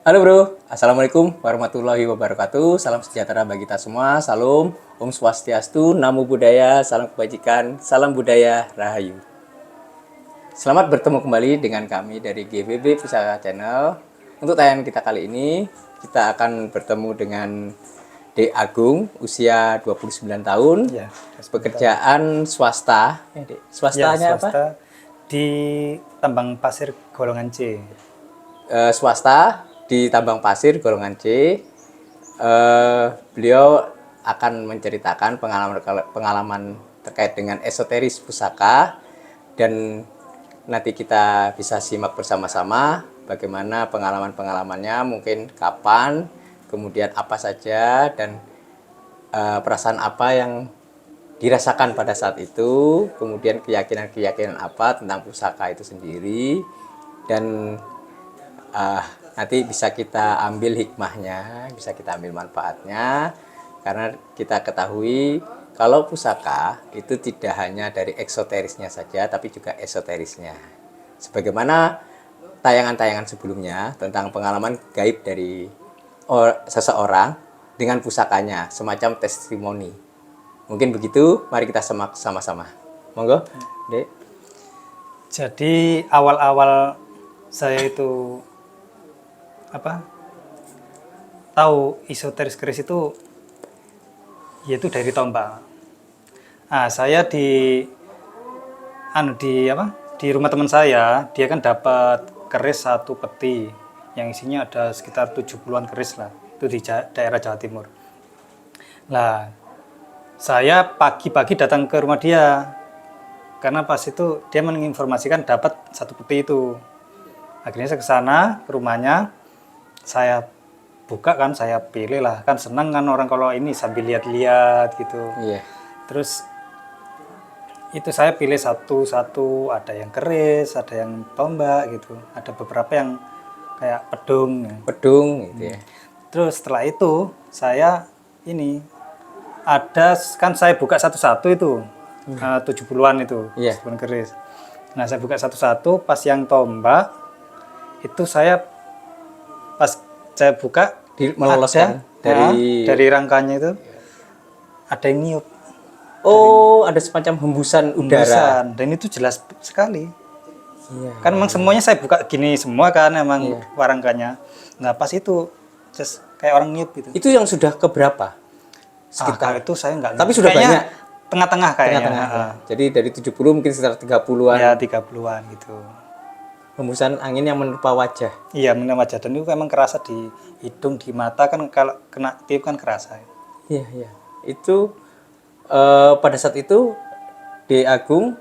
Halo bro, Assalamualaikum warahmatullahi wabarakatuh. Salam sejahtera bagi kita semua. Salam, Om Swastiastu, Namo Buddhaya, salam kebajikan, salam budaya, Rahayu. Selamat bertemu kembali dengan kami dari GBB Pusaka Channel. Untuk tayangan kita kali ini, kita akan bertemu dengan D. Agung, usia 29 tahun, Ya, pekerjaan swasta. ya Swastanya apa? swasta di tambang pasir golongan C. Swasta di tambang pasir golongan C. Beliau akan menceritakan pengalaman terkait dengan esoteris pusaka, dan nanti kita bisa simak bersama-sama bagaimana pengalaman-pengalamannya, mungkin kapan, kemudian apa saja, dan perasaan apa yang dirasakan pada saat itu, kemudian keyakinan-keyakinan apa tentang pusaka itu sendiri, dan nanti bisa kita ambil hikmahnya, bisa kita ambil manfaatnya, karena kita ketahui kalau pusaka itu tidak hanya dari eksoterisnya saja, tapi juga esoterisnya. Sebagaimana tayangan-tayangan sebelumnya tentang pengalaman gaib dari seseorang dengan pusakanya, semacam testimoni. Mungkin begitu, mari kita simak sama-sama. Monggo, Dek. Jadi awal-awal saya itu tahu esoteris keris itu yaitu dari tombak. Saya di rumah teman saya, dia kan dapat keris satu peti yang isinya ada sekitar 70-an keris lah. Itu di daerah Jawa Timur. Lah, saya pagi-pagi datang ke rumah dia karena pas itu dia menginformasikan dapat satu peti itu. Akhirnya saya ke sana, ke rumahnya, saya buka kan, saya pilih lah, kan senang kan orang kalau ini sambil lihat-lihat gitu. Iya. Terus itu saya pilih satu-satu, ada yang keris, ada yang tombak gitu, ada beberapa yang kayak pedung. Pedung gitu ya. Terus setelah itu saya ini ada kan saya buka satu-satu itu 70-an itu, Iya. 70-an keris. Nah, saya buka satu-satu, pas yang tombak itu pas saya buka Meloloskan dari rangkanya itu ada yang niup, Oh, ada semacam hembusan udara. hembusan, dan itu jelas sekali. Iya. Kan memang semuanya saya buka gini semua kan emang rangkanya. Nah, pas itu just kayak orang niup gitu. Itu yang sudah keberapa? Kalau itu saya nggak. Tapi sudah kayaknya banyak. tengah-tengah kayaknya. Tengah-tengah ya. Jadi dari 70 mungkin sekitar 30-an. Ya 30-an gitu. Hembusan angin yang menerpa wajah. Iya, minum wajah, dan itu emang kerasa di hidung, di mata kan, kalau kena tiup kan kerasa. Iya, iya. Itu pada saat itu D. Agung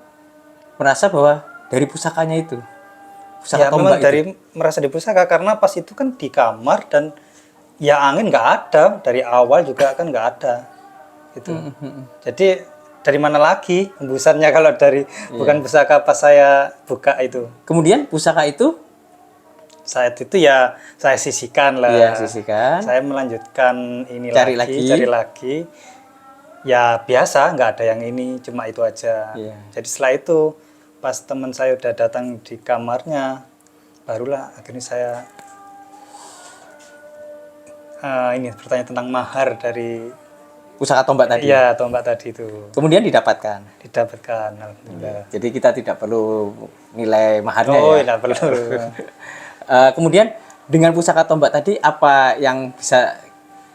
merasa bahwa dari pusakanya itu. Pusaka Ya tombak memang itu. dari merasa di pusaka karena pas itu kan di kamar dan ya angin nggak ada, dari awal juga kan nggak ada gitu. Jadi dari mana lagi hembusannya kalau dari bukan pusaka pas saya buka itu. Kemudian pusaka itu Saat itu ya saya sisihkan lah. Iya, sisihkan. Saya melanjutkan ini Cari cari lagi. Ya biasa, nggak ada yang ini, cuma itu aja. Iya. Jadi setelah itu pas teman saya udah datang di kamarnya, barulah akhirnya saya ini bertanya tentang mahar dari pusaka tombak tadi. iya tombak tadi itu. Kemudian didapatkan. Didapatkan, alhamdulillah. Jadi kita tidak perlu nilai maharnya Oh, ya. tidak perlu. Kemudian dengan pusaka tombak tadi, apa yang bisa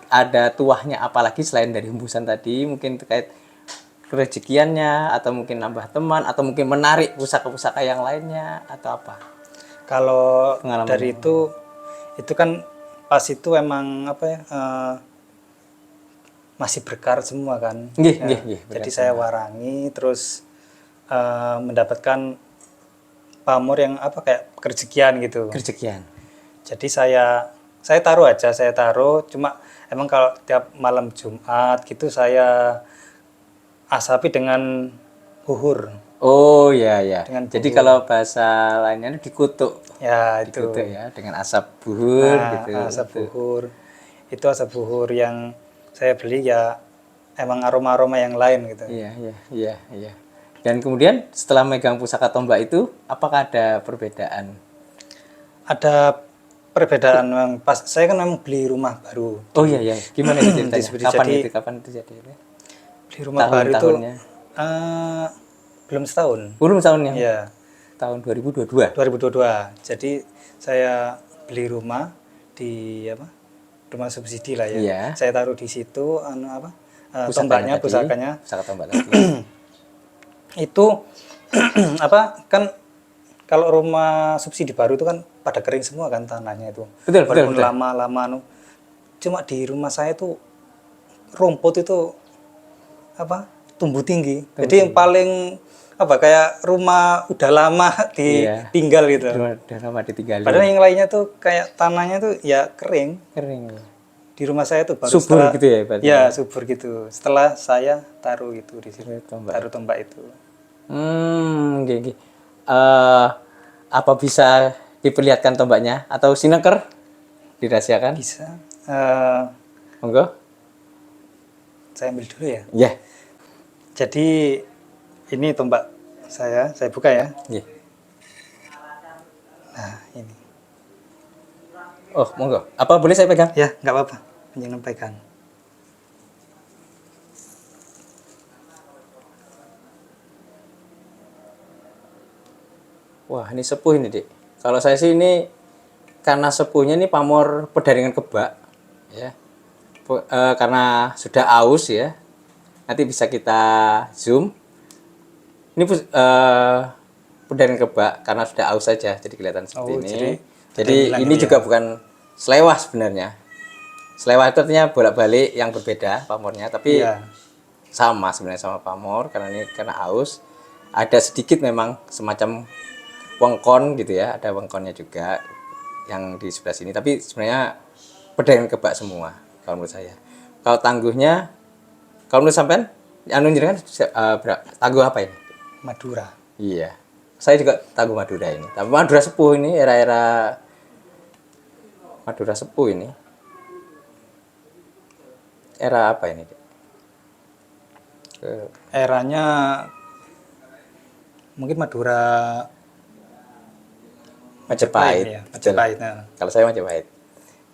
ada tuahnya apalagi selain dari hembusan tadi, mungkin terkait kerezekiannya, atau mungkin nambah teman, atau mungkin menarik pusaka-pusaka yang lainnya, atau apa? Kalau Pengalaman dari itu kan pas itu emang masih berkarat semua kan. Nggih, Ya, nggih, nggih, jadi saya warangi terus mendapatkan pamor yang kayak kerezekian gitu. Kerezekian. Jadi saya taruh, cuma emang kalau tiap malam Jumat gitu saya asapi dengan buhur. Oh ya ya. Dengan Jadi kalau bahasa lainnya dikutuk. Ya itu. Dikutuk ya, dengan asap buhur gitu. Asap buhur. Itu asap buhur yang saya beli ya emang aroma-aroma yang lain gitu. Iya, iya, iya, iya. Dan kemudian setelah megang pusaka tombak itu, apakah ada perbedaan? Ada perbedaan memang pas saya kan memang beli rumah baru. Oh iya ya, gimana itu ceritanya? Jadi- Kapan itu jadi? Beli rumah baru itu Tahunnya? belum setahun. Belum tahun yang Ya, tahun 2022. 2022. Jadi saya beli rumah di apa? Rumah subsidi lah ya. Iya. Saya taruh di situ apa? Pusakanya Tombaknya, tadi, pusakanya. pusaka tombak tadi. Itu apa? Kan kalau rumah subsidi baru itu kan pada kering semua kan tanahnya itu. Betul, Walaupun betul. lama-lama cuma di rumah saya itu rumput itu apa? Tumbuh tinggi. Jadi yang paling apa kayak rumah udah lama Iya. ditinggal gitu. Udah lama ditinggalin. Padahal yang lainnya tuh kayak tanahnya tuh ya kering. Kering. Di rumah saya tuh baru Subur setelah, gitu ya berarti? Ya, subur gitu. Setelah saya taruh itu di situ. Tombak. Taruh tombak itu. Gini. Apa bisa diperlihatkan tombaknya atau sineker dirahasiakan? Bisa. Monggo. Saya ambil dulu ya. Ya. Jadi ini tombak saya buka ya. Yeah. Nah, ini. Oh, monggo. Apa boleh saya pegang? Ya, nggak apa-apa. Jangan pegang. Wah, ini sepuh ini, Dik. Kalau saya sih ini karena sepuhnya ini pamor Pedaringan Kebak, ya. Karena sudah aus ya. Nanti bisa kita zoom. Ini Pedaringan Kebak karena sudah aus saja, jadi kelihatan seperti Oh, ini. jadi Jadi ini juga bukan selewah sebenarnya. Selewah itu artinya bolak-balik yang berbeda pamornya, tapi Iya. sama sebenarnya sama pamor karena ini karena aus. Ada sedikit memang semacam wengkon gitu ya, ada wengkonnya juga yang di sebelah sini, tapi sebenarnya Pedaringan Kebak semua kalau menurut saya. Kalau tangguhnya, kalau menurut sampean anu jenengan tangguh apa ini? Madura. Iya, saya juga tangguh Madura ini, tapi Madura sepuh ini, era-era Madura sepuh ini. Era apa ini? Eranya mungkin Madura Majapahit. ya, Betul. Majapahit. Nah. Kalau saya Majapahit.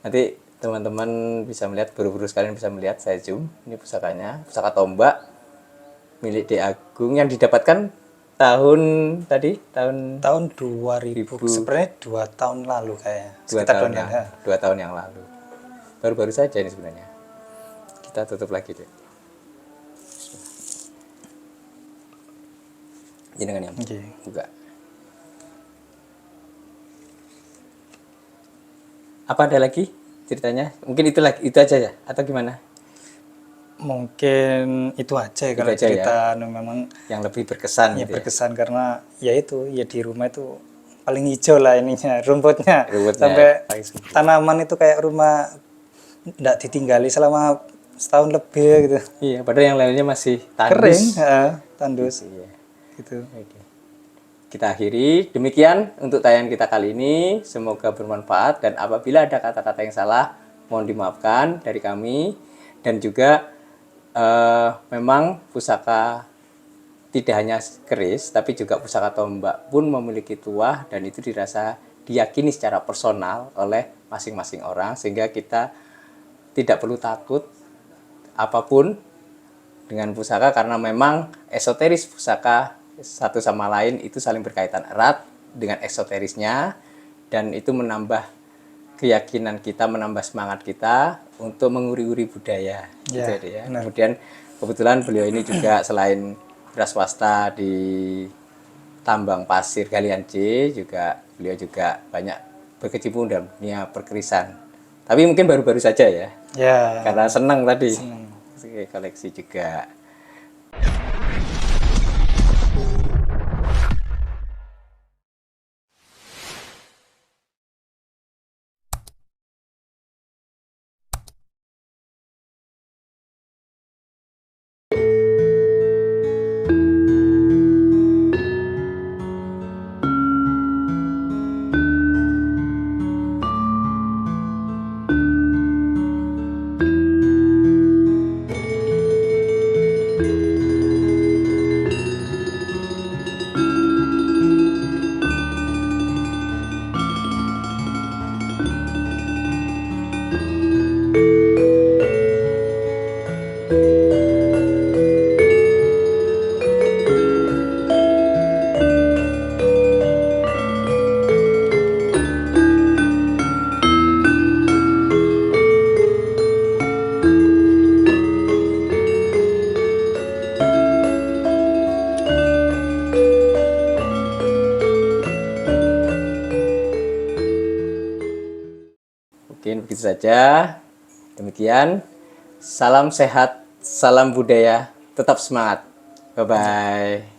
Nanti teman-teman bisa melihat, buru-buru sekalian bisa melihat, saya zoom. Ini pusakanya, pusaka tombak milik D. Agung yang didapatkan tahun tadi, tahun Tahun 2000. Sebenarnya 2 tahun lalu kayaknya. 2 Sekitar tahun 2 yang, tahun. 2 tahun yang lalu. Baru-baru saja ini sebenarnya. Kita tutup lagi deh. Jenengan yang Oke. buka. Apa ada lagi ceritanya? Mungkin itu lagi, itu aja ya atau gimana? Mungkin itu aja ya kalau aja ya. cerita memang Yang lebih berkesan ya gitu ya. berkesan karena ya itu ya di rumah itu paling hijau lah ininya rumputnya, Rumputnya sampai paling subur. tanaman itu kayak rumah nggak ditinggali selama setahun lebih gitu. Iya, padahal yang lainnya masih tandus. Kering, tandus Iya. gitu. Oke. Kita akhiri. Demikian untuk tayangan kita kali ini. Semoga bermanfaat dan apabila ada kata-kata yang salah, mohon dimaafkan dari kami. Dan juga memang pusaka tidak hanya keris, tapi juga pusaka tombak pun memiliki tuah dan itu dirasa diyakini secara personal oleh masing-masing orang sehingga kita tidak perlu takut apapun dengan pusaka karena memang esoteris pusaka satu sama lain itu saling berkaitan erat dengan esoterisnya dan itu menambah keyakinan kita, menambah semangat kita untuk menguri-uri budaya. Ya, Gitu ya. benar. Kemudian kebetulan beliau ini juga selain wiraswasta di tambang pasir Galian C, juga beliau juga banyak berkecimpung dalam dunia perkerisan. Tapi mungkin baru-baru saja ya, Ya, karena senang tadi senang. koleksi juga. Mungkin begitu saja. Demikian. Salam sehat, salam budaya, tetap semangat. Bye-bye.